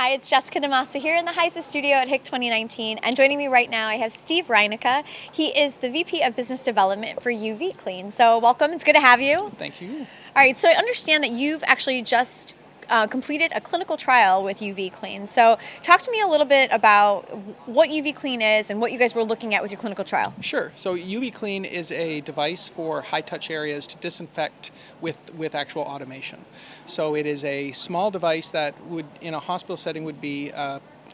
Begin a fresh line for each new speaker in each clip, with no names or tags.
Hi, it's Jessica DeMassa here in the HISA studio at HIC 2019, and joining me right now I have Steve Reinecke. He is the VP of Business Development for UVClean. So welcome, it's good to have you.
Thank you.
All right, so I understand that you've actually just completed a clinical trial with UVClean. So talk to me a little bit about what UVClean is and what you guys were looking at with your clinical trial.
Sure. So UVClean is a device for high-touch areas to disinfect with actual automation. So it is a small device that would, in a hospital setting, would be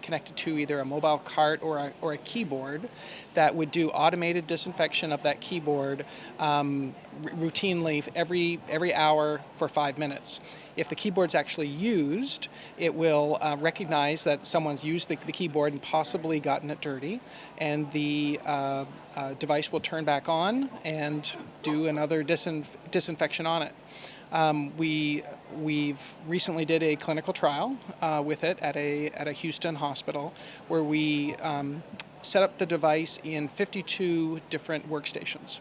connected to either a mobile cart or a keyboard that would do automated disinfection of that keyboard routinely every hour for 5 minutes. If the keyboard's actually used, it will recognize that someone's used the keyboard and possibly gotten it dirty, and the device will turn back on and do another disinfection on it. We've recently did a clinical trial with it at a Houston hospital where we set up the device in 52 different workstations.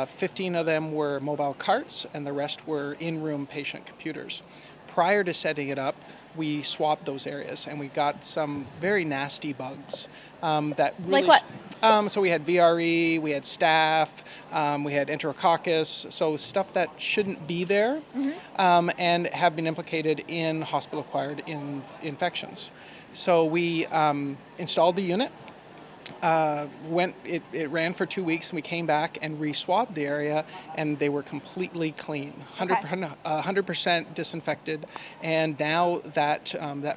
15 of them were mobile carts and the rest were in-room patient computers. Prior to setting it up, we swabbed those areas and we got some very nasty bugs that really...
Like what?
So we had VRE, we had staph, we had enterococcus, so stuff that shouldn't be there, and have been implicated in hospital-acquired infections. So we installed the unit. It ran for 2 weeks, and we came back and re-swabbed the area, and they were completely clean, 100% disinfected. And now that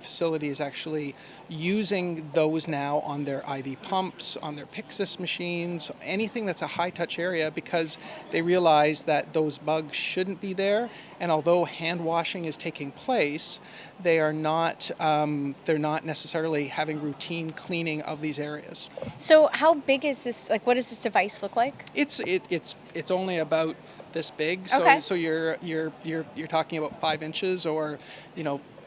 facility is actually using those now on their IV pumps, on their Pyxis machines, anything that's a high-touch area, because they realize that those bugs shouldn't be there. And although hand washing is taking place, they're not necessarily having routine cleaning of these areas.
So how big is this, like what does this device look like?
It's only about this big. So
Okay.
so you're talking about 5 inches or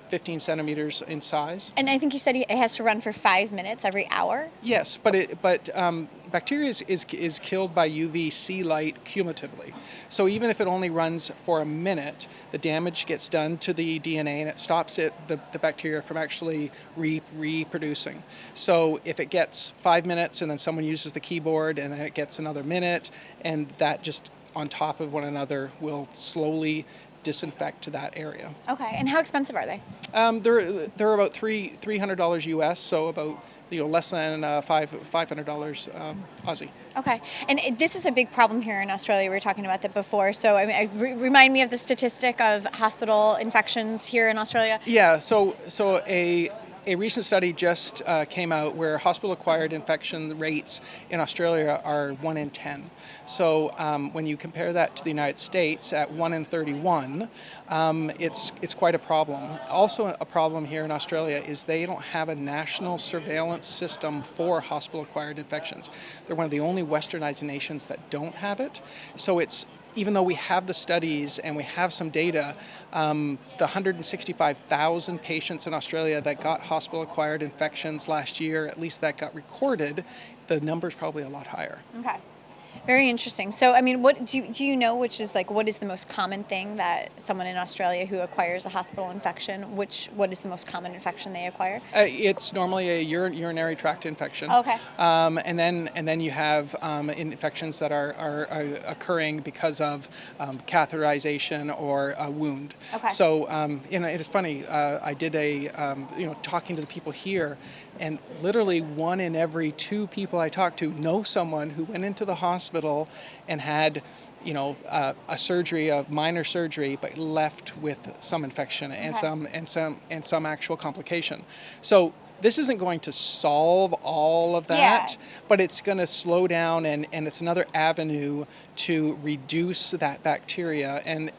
15 centimeters in size.
And I think you said it has to run for 5 minutes every hour?
Yes, but bacteria is killed by UVC light cumulatively. So even if it only runs for a minute, the damage gets done to the DNA and it stops the bacteria from actually reproducing. So if it gets 5 minutes and then someone uses the keyboard and then it gets another minute, and that just on top of one another will slowly disinfect that area.
Okay, and how expensive are they?
They're about $300 US, so about less than $500 Aussie.
Okay, and this is a big problem here in Australia. We were talking about that before. So remind me of the statistic of hospital infections here in Australia.
Yeah, so a recent study just came out where hospital-acquired infection rates in Australia are 1 in 10. So when you compare that to the United States at 1 in 31, it's quite a problem. Also a problem here in Australia is they don't have a national surveillance system for hospital-acquired infections. They're one of the only westernized nations that don't have it. So even though we have the studies and we have some data, the 165,000 patients in Australia that got hospital-acquired infections last year, at least that got recorded, the number's probably a lot higher.
Okay. Very interesting. So, I mean, what do you know, what is the most common thing that someone in Australia who acquires a hospital infection, what is the most common infection they acquire?
It's normally a urinary tract infection.
Okay.
And then you have infections that are occurring because of catheterization or a wound.
Okay.
So, it is funny. I did talking to the people here, and literally 1 in every 2 people I talked to know someone who went into the hospital and had a surgery, a minor surgery, but left with some infection and some actual complication. So this isn't going to solve all of that, but it's going to slow down, and it's another avenue to reduce that bacteria. And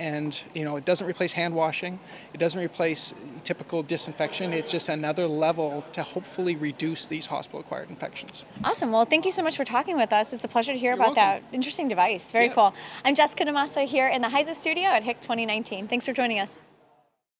it doesn't replace hand washing. It doesn't replace typical disinfection. It's just another level to hopefully reduce these hospital-acquired infections.
Awesome. Well, thank you so much for talking with us. It's a pleasure to hear about
welcome.
that interesting device. Very cool. I'm Jessica DeMassa here in the HISA studio at HIC 2019. Thanks for joining us.